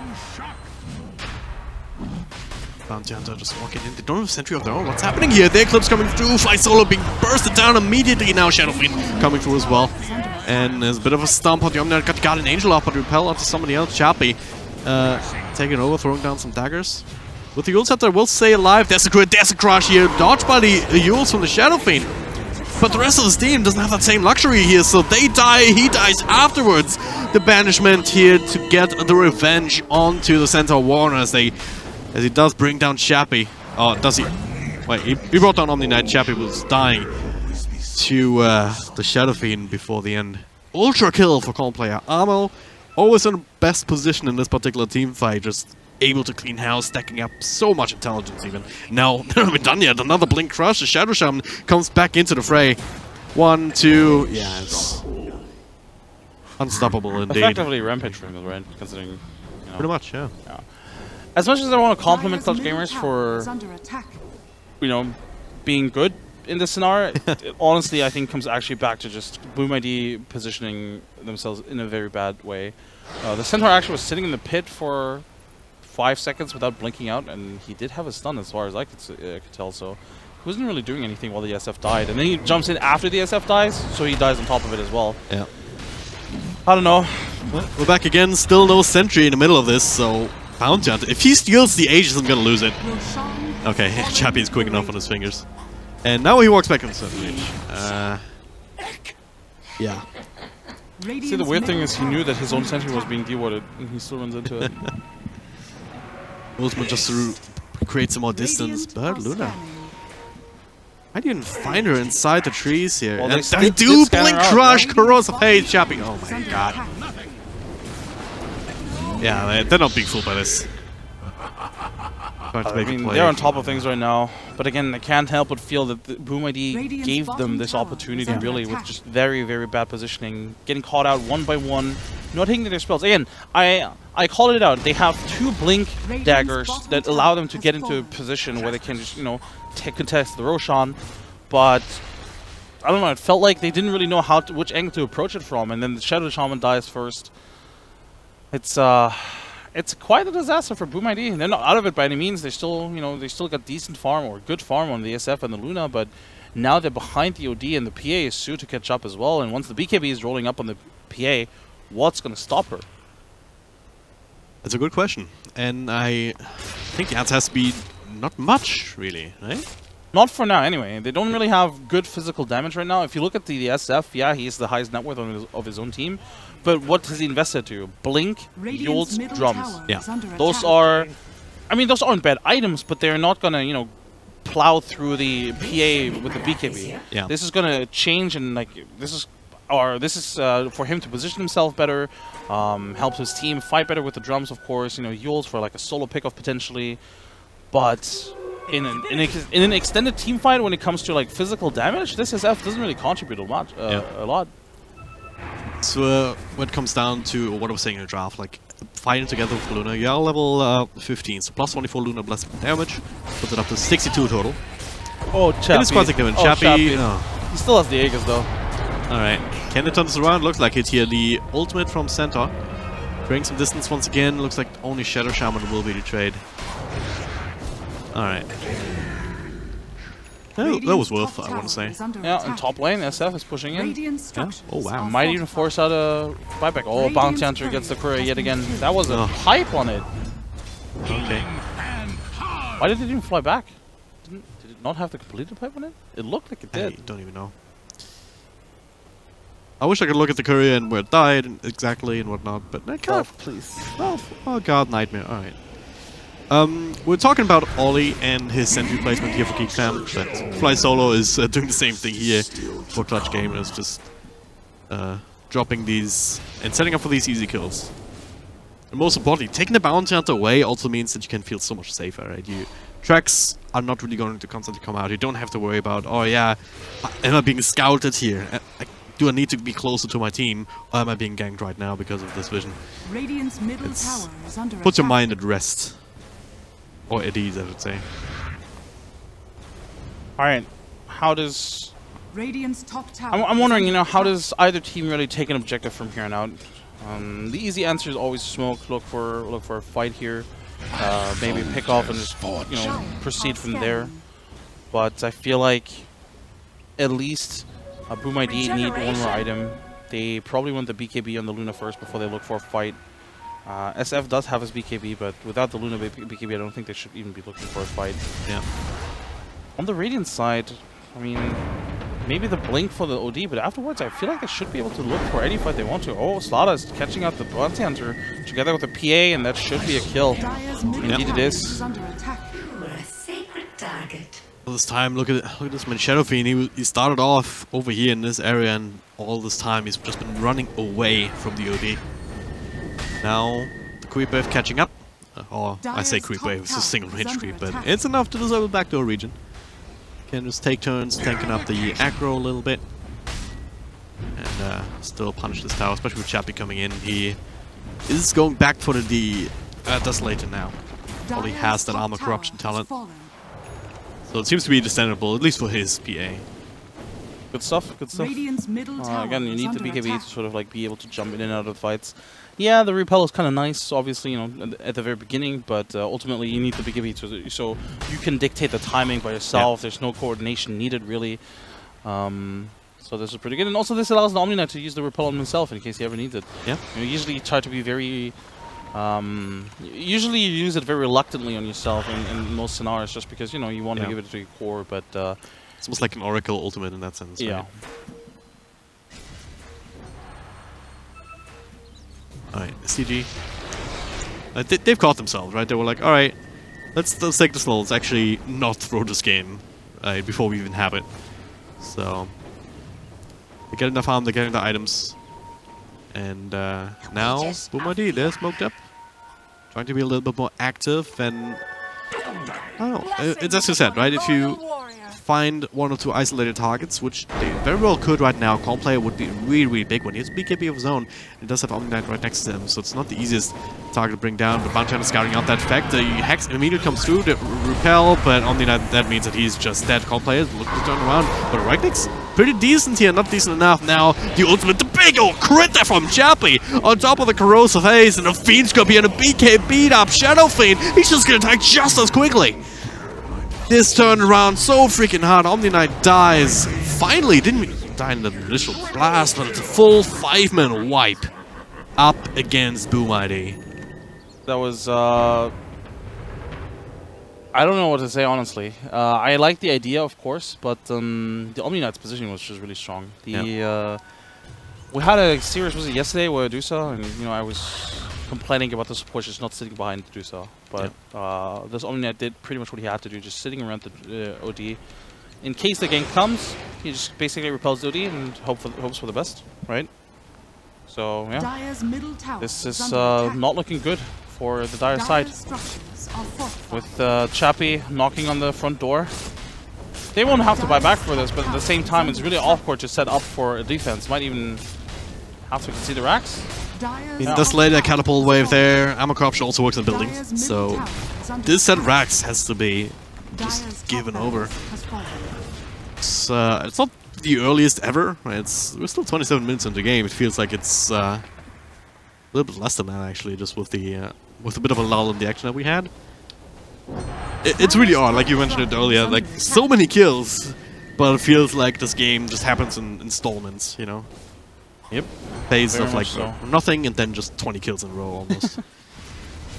Bounty Hunter just walking in. They don't have a sentry of their own. What's happening here? The Eclipse coming through. Fly Solo being bursted down immediately. Now Shadow Fiend coming through as well. And there's a bit of a stomp on the Omniarch. Got the Guardian Angel up, but repel onto somebody else. Chappie taking over, throwing down some daggers. With the Yule Scepter, will stay alive. There's a crit, there's a crush here. Dodged by the Yules from the Shadow Fiend. But the rest of the team doesn't have that same luxury here, so they die, he dies afterwards. The banishment here to get the revenge onto the Centaur Warner as he does bring down Chappie. Oh, does he? Wait, he brought down Omni Knight. Chappie was dying to the Shadow Fiend before the end. Ultra kill for Calm Player. Amo always in the best position in this particular team fight, just able to clean house, stacking up so much intelligence even. Now, they're not done yet. Another Blink Crush. The Shadow Shaman comes back into the fray. 1, 2, yes. Unstoppable indeed. Effectively Rampage Wrangle, right? Considering, you know. Pretty much, yeah. As much as I want to compliment Clutch Gamers for, you know, being good in this scenario, it honestly, I think comes actually back to just Boom ID positioning themselves in a very bad way. The Centaur actually was sitting in the pit for 5 seconds without blinking out, and he did have a stun as far as I could tell, so he wasn't really doing anything while the SF died. And then he jumps in after the SF dies, so he dies on top of it as well. Yeah. I don't know. Well, we're back again, still no sentry in the middle of this, so Bounty Hunter, if he steals the Aegis, I'm gonna lose it. Okay, Chappie is quick enough on his fingers. And now he walks back on the center range. Yeah. See, the weird thing is he knew that his own sentry was being dewarded, and he still runs into it. Ultimate just to create some more distance, but Luna might even find her inside the trees here. Well, and they do Blink Crush, Corrosive Haze, Chappie. Oh my god. Yeah, they're not being fooled by this. I mean, they're on top of things right now, but again, I can't help but feel that the Boom ID gave them this opportunity, really, with just very, very bad positioning, getting caught out one by one, not hitting their spells. Again, I called it out. They have 2 Blink daggers that allow them to get into a position where they can just, you know, contest the Roshan, but I don't know. It felt like they didn't really know which angle to approach it from, and then the Shadow Shaman dies first. It's quite a disaster for Boom ID. They're not out of it by any means. They still, you know, they still got decent farm or good farm on the SF and the Luna, but now they're behind the OD, and the PA is soon to catch up as well. And once the BKB is rolling up on the PA, what's going to stop her? That's a good question, and I think the answer has to be not much, really, right? Not for now, anyway. They don't really have good physical damage right now. If you look at the SF, yeah, he's the highest net worth of his own team. But what has he invested to? Blink, Yules, drums. Yeah. Those are... I mean, those aren't bad items, but they're not going to, you know, plow through the PA with the BKB. Yeah. This is going to change, and, like, this is for him to position himself better, help his team fight better with the drums, of course. You know, Yules for, like, a solo pickoff potentially. But... In an extended team fight, when it comes to like physical damage, this SF doesn't really contribute a lot. So when it comes down to what I was saying in the draft, like fighting together with Luna, you're level 15, so plus 24 Luna blast damage, puts it up to 62 total. Oh, Chappie. It's quite significant. Oh, Chappie. He still has the Aegis though. Alright, can they turn this around? Looks like it here. The ultimate from Centaur. Bring some distance once again. Looks like only Shadow Shaman will be the trade. Alright. That was worth, I want to say. Yeah, and top lane, SF is pushing in. Yeah. Oh, wow. Might even force out a buyback. Oh, Bounty Hunter gets the courier yet again. That was a pipe on it. Okay. Why did it even fly back? Did it not have the completed pipe on it? It looked like it did. I don't even know. I wish I could look at the courier and where it died exactly and whatnot, but I can't. Please. Oh god, nightmare. Alright. We're talking about Ollie and his sentry placement here for Geek Fam, but Fly Solo is doing the same thing here for Clutch Gamers, just dropping these and setting up for these easy kills. And most importantly, taking the bounty hunter away also means that you can feel so much safer, right? Tracks are not really going to constantly come out. You don't have to worry about, oh yeah, am I being scouted here? Do I need to be closer to my team, or am I being ganked right now because of this vision? Radiant's middle tower is under Put your attack. mind at rest. Or at ease, I should say. Alright, how does... Radiant's top tower. I'm wondering, you know, how does either team really take an objective from here on out? The easy answer is always smoke, look for a fight here. Maybe pick off and just, you know, proceed from there. But I feel like at least Boom ID need one more item. They probably want the BKB on the Luna first before they look for a fight. SF does have his BKB, but without the Luna BKB, I don't think they should even be looking for a fight. Yeah. On the Radiant side, I mean, maybe the Blink for the OD, but afterwards I feel like they should be able to look for any fight they want to. Oh, Slaughter is catching out the Bounty Hunter together with the PA, and that should be a kill. Indeed it is. We're a sacred target. All this time, look at this man, Shadow Fiend. He started off over here in this area, and all this time he's just been running away from the OD. Now the creep wave catching up. Or I say creep wave, it's a single range creep, but it's enough to disable backdoor region. Can just take turns tanking up the aggro a little bit, and still punish this tower, especially with Chappie coming in. He is going back for the Desolator now. Ollie has that armor corruption talent, so it seems to be understandable, at least for his PA. Good stuff, good stuff. Again, you need the BKB to sort of like be able to jump in and out of fights. Yeah, the repel is kind of nice, obviously, you know, at the very beginning, but ultimately you need the BKB so you can dictate the timing by yourself. Yeah. There's no coordination needed, really. So this is pretty good. And also this allows the Omni Knight to use the repel on himself in case he ever needs it. Yeah. You usually try to be very... usually you use it very reluctantly on yourself in most scenarios just because, you know, you want to give it to your core, but... it's almost like an Oracle ultimate in that sense. Yeah. Right? Alright, CG. They've caught themselves, right? They were like, alright, let's take the slow. Let's actually not throw this game before we even have it. So, they get enough harm, they're getting the items. And now, Boom ID, they're smoked up. Trying to be a little bit more active and... I don't know, it's as you said, right? If you find one or two isolated targets, which they very well could right now. Calm Player would be really, really big one. He has a BKB of his own. He does have Omni Knight right next to him, so it's not the easiest target to bring down. But Bounty Hunter scouting out that fact. The Hex immediately comes through, the repel, but Omni Knight, that means that he's just dead. Calm Player is looking to turn around, but right click's pretty decent here, not decent enough. Now, the ultimate, the big old crit there from Chappie on top of the Corrosive Haze, and the Fiend's gonna be on a BK beat up. Shadow Fiend, he's just gonna attack just as quickly. This turned around so freaking hard. Omni Knight dies. Finally, didn't die in the initial blast, but it's a full 5-man wipe up against Boom ID. That was, I don't know what to say, honestly. I like the idea, of course, but the Omni Knight's position was just really strong. We had a series, was it yesterday, where Dusa, and you know, I was complaining about the support just not sitting behind Dusa. But this Omni Knight did pretty much what he had to do, just sitting around the OD. In case the gank comes, he just basically repels the OD and hopes for the best, right? So, yeah. This is not looking good for the Dire side. With Chappie knocking on the front door. They won't have to buy back for this, but at the same time, it's really off-court to set up for a defense. Might even have to concede the racks. This later catapult wave there. Armor corruption also works on buildings, so this set of racks has to be just given over. It's not the earliest ever. We're still 27 minutes into the game. It feels like it's a little bit less than that actually, just with a bit of a lull in the action that we had. It's really odd, like you mentioned it earlier. Like so many kills, but it feels like this game just happens in installments, you know. Yep. Phase of like nothing and then just 20 kills in a row almost.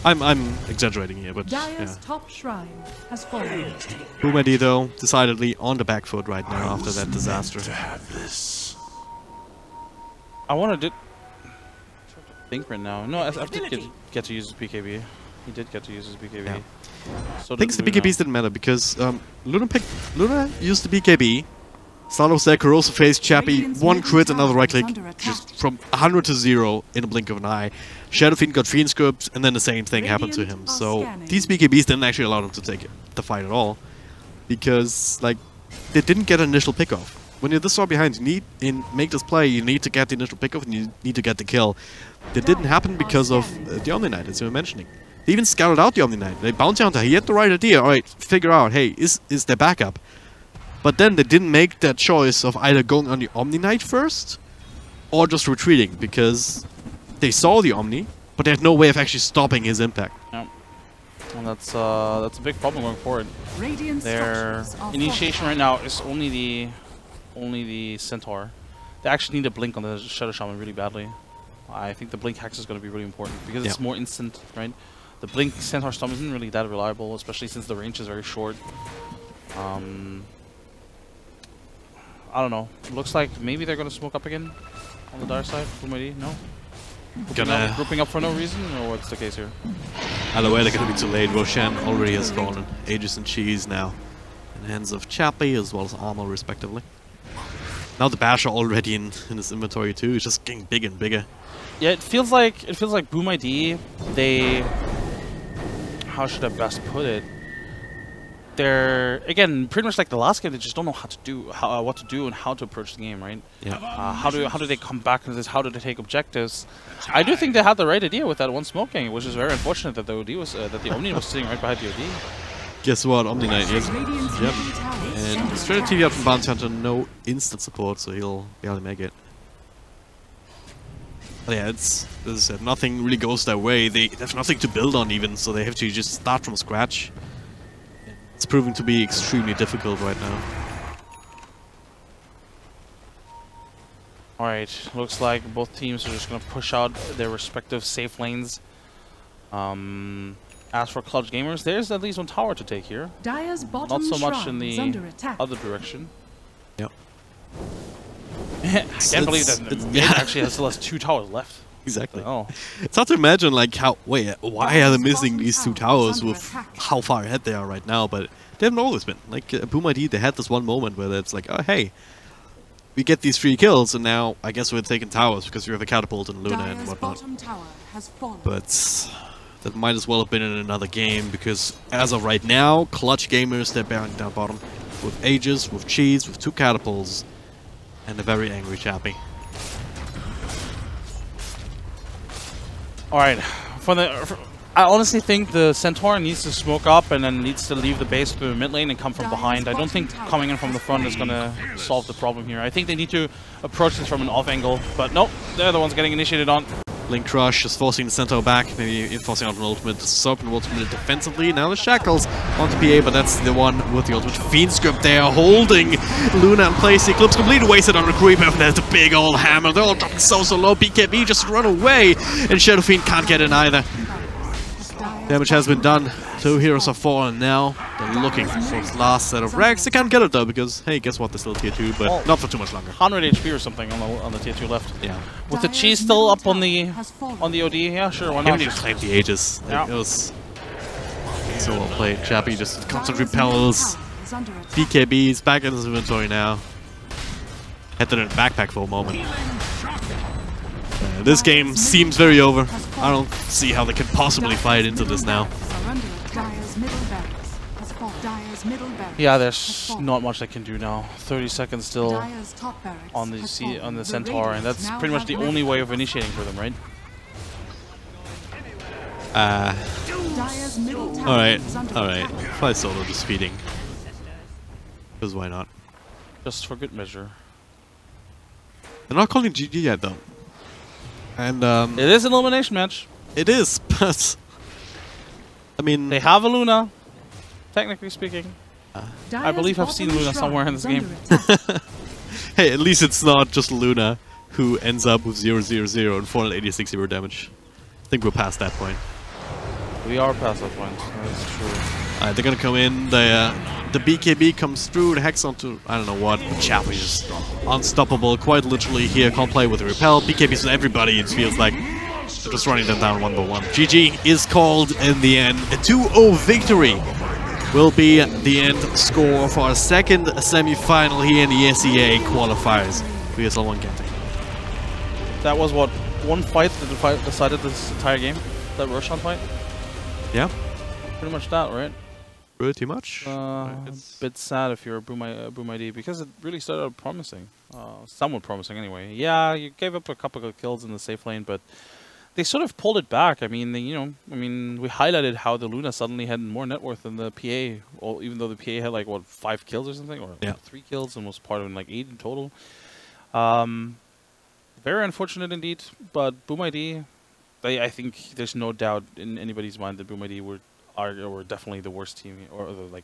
I'm exaggerating here, but yeah. Top shrine has fallen. Boom ID though, decidedly on the back foot right now after that disaster. I wanted to think right now. No, SF did get to use his BKB. He did get to use his BKB. Yeah. So I think the BKBs didn't matter because Luna used the BKB. Started with their corrosive phase, Chappie, one crit, another right click, just from 100 to 0 in a blink of an eye. Shadow Fiend got Fiend Script, and then the same thing happened to him. So these BKBs didn't actually allow him to take the fight at all, because like they didn't get an initial pickoff. When you're this far behind, you need make this play. You need to get the initial pickoff, and you need to get the kill. That didn't happen because of the Omni Knight, as you were mentioning. They even scouted out the Omni Knight. They bounty hunter. He had the right idea. All right, figure out, hey, is there backup? But then they didn't make that choice of either going on the Omni Knight first or just retreating, because they saw the Omni, but they had no way of actually stopping his impact. Yep. And that's a big problem going forward. Their initiation right now is only the Centaur. They actually need a blink on the Shadow Shaman really badly. I think the blink hex is going to be really important because it's more instant, right? The blink Centaur Storm isn't really that reliable, especially since the range is very short. I don't know. Looks like maybe they're gonna smoke up again on the dire side. Boom-ID, no? Grouping up for no reason, or what's the case here? Either way, they're gonna be too late. Roshan already has fallen. Aegis and Cheese now in the hands of Chappie as well as Armor, respectively. Now the Basher already in his inventory too. It's just getting bigger and bigger. Yeah, it feels like Boom-ID. They, how should I best put it? They're, again, pretty much like the last game. They just don't know what to do and how to approach the game, right? Yeah. How do they come back into this? How do they take objectives? I do think they had the right idea with that one smoking, which is very unfortunate that the OD was that the Omni was sitting right behind the OD. Guess what? Omni Knight is. Yep. And straight TV out from Bounty Hunter, no instant support, so he'll be able to make it. But yeah, it's, as I said, nothing really goes their way. They have nothing to build on even, so they have to just start from scratch. It's proving to be extremely difficult right now. Alright, looks like both teams are just going to push out their respective safe lanes. As for Clutch Gamers, there's at least one tower to take here. Not so much in the other direction. Yep. I can't believe that mid actually still has 2 towers left. Exactly. Oh. It's hard to imagine, like, why are they missing these 2 towers with how far ahead they are right now, but they haven't always been. Like, Boom-ID, they had this one moment where it's like, oh, hey, we get these 3 kills, and now I guess we're taking towers because we have a catapult and Luna and whatnot. But that might as well have been in another game, because as of right now, Clutch Gamers, they're bearing down bottom with Aegis, with Cheese, with 2 catapults, and a very angry Chappie. Alright, I honestly think the Centaur needs to smoke up and then needs to leave the base to the mid lane and come from behind. I don't think coming in from the front is going to solve the problem here. I think they need to approach this from an off angle, but nope, they're the ones getting initiated on. Blink Crush is forcing the Centaur back, maybe forcing out an ultimate. Serpent ultimate defensively. Now the Shackles onto PA, but that's the one with the ultimate. Fiend Script there, holding Luna in place. Eclipse completely wasted on the creeper. There's the big old hammer. They're all dropping so low. BKB just run away, and Shadow Fiend can't get in either. Damage has been done. 2 heroes are fallen now. They're looking for this last set of rags. They can't get it though, because hey, guess what? They're still tier 2, but not for too much longer. 100 HP or something on the tier 2 left. Yeah. With the Cheese still up on the OD, yeah, sure, why not? He just claimed the Aegis. Like, it was so well played. Chappie just constant repels. BKB's back in his inventory now. Had that in a backpack for a moment. This game seems very over. I don't see how they can possibly fight into this now. Yeah, there's not much they can do now. 30 seconds still on the Centaur, and that's pretty much the only way of initiating for them, right? Alright. Fly solo just feeding. Because why not? Just for good measure. They're not calling GG yet though. And it is an elimination match. It is, but I mean, they have a Luna, technically speaking. I believe I've seen Luna somewhere in this game. Hey, at least it's not just Luna who ends up with 0, 0, 0 and 486 0 damage. I think we're past that point. We are past that point. That's true. They're gonna come in. The BKB comes through. The hex onto I don't know what. Chappie is unstoppable, quite literally here. Can't play with the repel. BKBs with everybody. It feels like just running them down one by one. GG is called in the end. A 2-0 victory will be the end score for our second semi-final here in the SEA qualifiers for ESL One Genting. That was what, one fight that decided this entire game? That Roshan fight? Yeah. Pretty much that, right? Pretty much. A bit sad if you're a Boom because it really started out promising. Somewhat promising anyway. Yeah, you gave up a couple of kills in the safe lane, but they sort of pulled it back. I mean, we highlighted how the Luna suddenly had more net worth than the PA, even though the PA had like what 5 kills or something, or yeah. 3 kills, and was part of like 8 in total. Very unfortunate indeed. But Boom ID, I think there's no doubt in anybody's mind that Boom ID were definitely the worst team, or the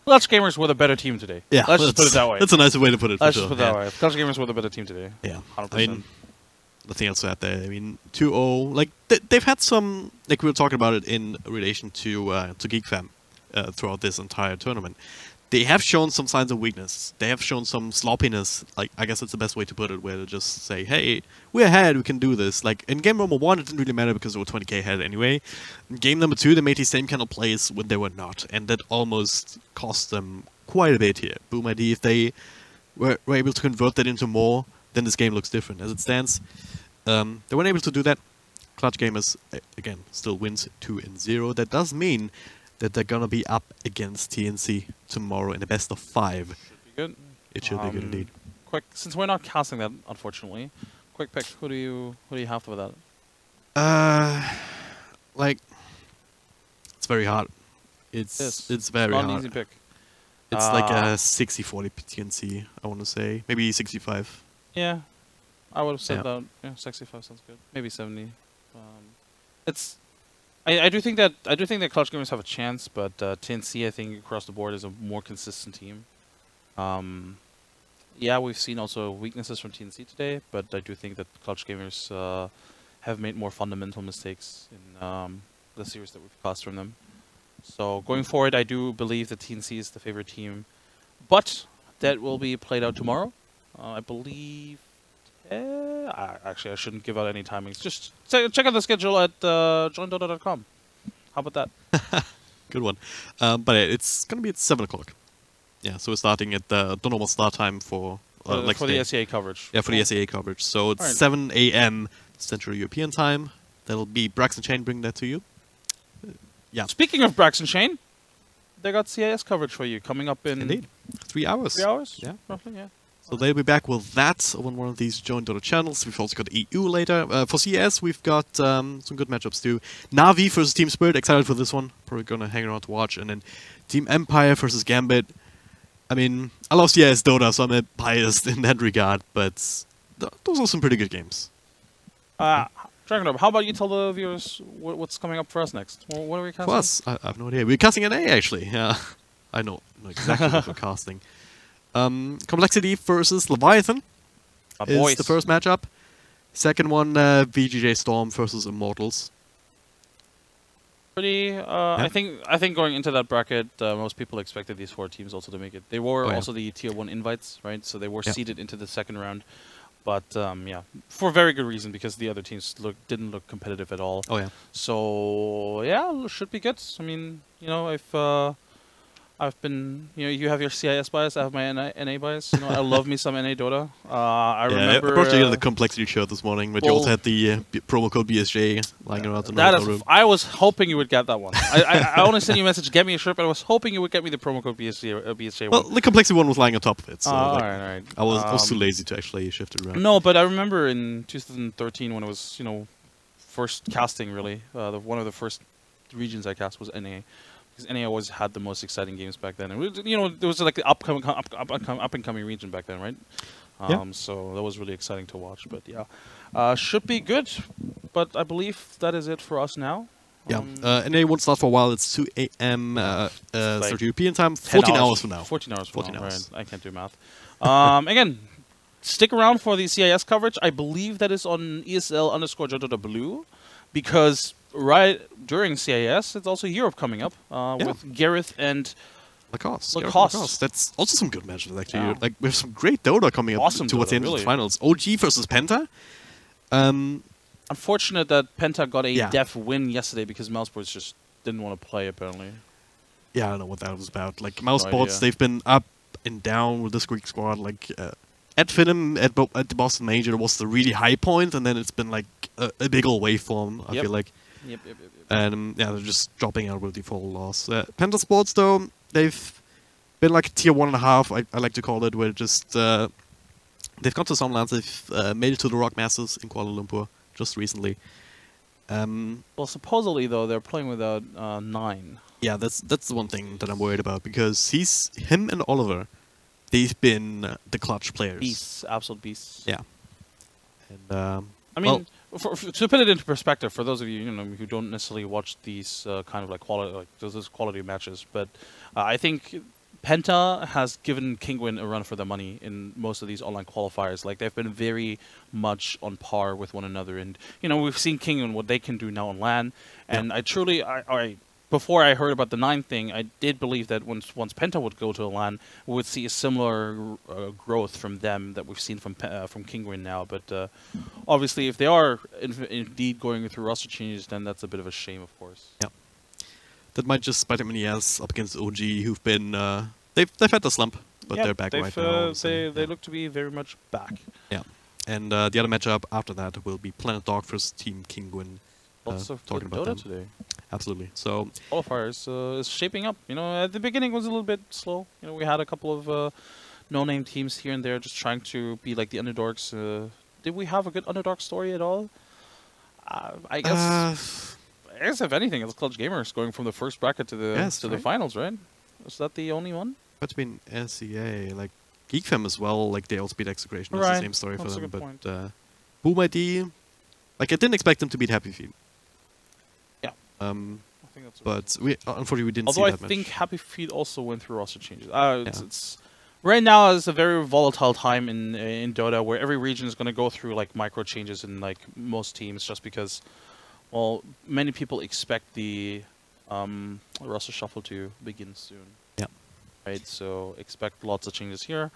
Clutch Gamers were the better team today. Yeah, let's just put it that way. That's a nice way to put it. Let's just put it that way. Clutch Gamers were the better team today. Yeah, 100%. I mean, nothing else to add there. I mean, 2-0. Like they've had some, like we were talking about it in relation to GeekFam throughout this entire tournament. They have shown some signs of weakness. They have shown some sloppiness. Like, I guess that's the best way to put it, where they just say, hey, we're ahead, we can do this. Like, in game number 1, it didn't really matter because they were 20k ahead anyway. In game number 2, they made the same kind of plays when they were not, and that almost cost them quite a bit here. Boom ID, if they were able to convert that into more, then this game looks different. As it stands, they weren't able to do that. Clutch Gamers, again, still wins 2-0. That does mean that they're gonna be up against TNC tomorrow in the best of 5. Should be good. It should be good indeed. Quick, since we're not casting that, unfortunately, quick pick. Who do you have for that? Like, it's very hard. It's very not hard. an easy pick. It's like a 60-40 TNC, I want to say. Maybe 65. Yeah, I would have said that. Yeah, 65 sounds good. Maybe 70. I do think that Clutch Gamers have a chance, but TNC, I think across the board, is a more consistent team. Yeah, we've seen also weaknesses from TNC today, but I do think that Clutch Gamers have made more fundamental mistakes in the series that we've cast from them. So going forward, I do believe that TNC is the favorite team, but that will be played out tomorrow. I believe. Actually, I shouldn't give out any timings. Just check out the schedule at joindota.com. How about that? Good one. But it's going to be at 7 o'clock. Yeah, so we're starting at the normal start time for the SEA coverage. Yeah, for the SEA coverage. So it's 7 a.m. Central European time. That'll be Braxton Chain bringing that to you. Yeah. Speaking of Braxton Chain, they got CIS coverage for you coming up in... Indeed. 3 hours. 3 hours? Yeah. Roughly, yeah. So they'll be back with that on one of these Join Dota channels. We've also got EU later. For CS, we've got some good matchups too. Na'Vi versus Team Spirit. Excited for this one. Probably gonna hang around to watch. And then Team Empire versus Gambit. I mean, I love CS Dota, so I'm a bit biased in that regard. But those are some pretty good games. Dragon, how about you tell the viewers what's coming up for us next? What are we casting? For us, I have no idea. We're casting an A actually. Yeah, I know exactly what we're casting. Complexity versus Leviathan is the first matchup. Second one, VGJ Storm versus Immortals. Pretty. I think going into that bracket, most people expected these 4 teams also to make it. They were also the Tier 1 invites, right? So they were seeded into the second round. But yeah, for very good reason, because the other teams didn't look competitive at all. Oh yeah. So yeah, should be good. I mean, you know, I've been, you know, you have your CIS bias, I have my NA bias. You know, I love me some NA Dota. I remember... I brought you the Complexity shirt this morning, but you also had the promo code BSJ lying around the room. I was hoping you would get that one. I only sent you a message, get me a shirt, but I was hoping you would get me the promo code BSJ one. Well, the Complexity one was lying on top of it, so alright. I was too lazy to actually shift it around. No, but I remember in 2013 when it was, you know, first casting, really, one of the first regions I cast was NA. NA always had the most exciting games back then, and you know, there was like the up and coming region back then, right? So that was really exciting to watch. But yeah, should be good. But I believe that is it for us now. Yeah, NA won't start for a while. It's 2 a.m. Central European time. 14 hours from now. 14 hours from now. Right. I can't do math. Again, stick around for the CIS coverage. I believe that is on ESL_Dota Blue, because right during CIS, it's also Europe coming up with Gareth and Lacoste. That's also some good matches, actually. Yeah. Like, we have some great Dota coming up towards the end of the finals. OG versus Penta. Unfortunate that Penta got a Yeah. def win yesterday because Mousesports just didn't want to play, apparently. Yeah, I don't know what that was about. Like, Mouse No Sports, idea. they've been up and down with this Greek squad. Like, at Finham, at the Boston Major, was the really high point, and then it's been, like, a big old waveform, I Yep. feel like. Yep. And, yeah, they're just dropping out with default loss. Penta Sports, though, they've been, like, tier 1.5, I like to call it, where just, they've got to some lands, they've made it to the Rock Masters in Kuala Lumpur just recently. Well, supposedly, though, they're playing without 9. Yeah, that's the one thing that I'm worried about, because him and Oliver, they've been the clutch players. Beasts, absolute beasts. Yeah. And I mean, to put it into perspective, for those of you who don't necessarily watch these kind of like quality matches, but I think Penta has given Kinguin a run for their money in most of these online qualifiers. Like, they've been very much on par with one another, and we've seen Kinguin what they can do now on LAN, and I truly, before I heard about the 9 thing, I did believe that once Penta would go to a LAN, we would see a similar growth from them that we've seen from Kinguin now. But obviously, if they are indeed going through roster changes, then that's a bit of a shame, of course. yeah, that might just bite them in the ass up against OG, who've been they've had the slump, but Yeah, they're back right now. So, they look to be very much back. yeah, and the other matchup after that will be Planet Dog versus Team Kinguin. Lots of talking good about Dota them. today. Absolutely. So Qualifier is shaping up. At the beginning it was a little bit slow. We had a couple of no-name teams here and there just trying to be like the underdogs. Did we have a good underdog story at all? I guess if anything, it's Clutch Gamers going from the first bracket to the finals, right? Was that the only one? that's been SEA, like GeekFam as well. Like, they also beat Execration. It's Right. the same story That's for a them. good point. But Boom ID, like, I didn't expect them to beat Happy Feet. Yeah. I think that's but unfortunately we didn't Although see I that much. think Happy Feet also went through roster changes. It's right now is a very volatile time in Dota, where every region is going to go through like micro changes in like most teams, just because, well, many people expect the roster shuffle to begin soon. Yeah. Right. So expect lots of changes here.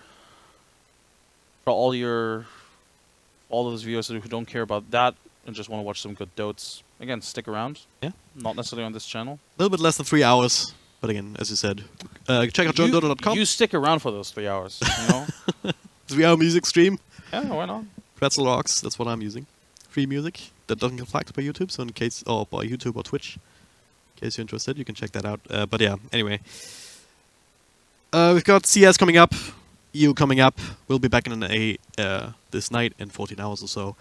For all those viewers who don't care about that and just want to watch some good dotes, again, stick around. Yeah. Not necessarily on this channel. A little bit less than 3 hours, but again, as you said, check out joindota.com. You stick around for those 3 hours, 3-hour music stream. Yeah, why not? Pretzel Rocks, that's what I'm using. Free music that doesn't get flagged by YouTube, so by YouTube or Twitch. In case you're interested, you can check that out. But yeah, anyway. We've got CS coming up, EU coming up. We'll be back in an A this night in 14 hours or so.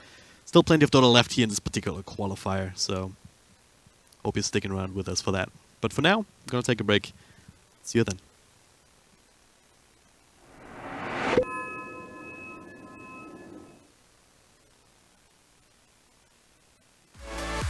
Still plenty of Dota left here in this particular qualifier, so hope you're sticking around with us for that. But for now, I'm gonna take a break. See you then.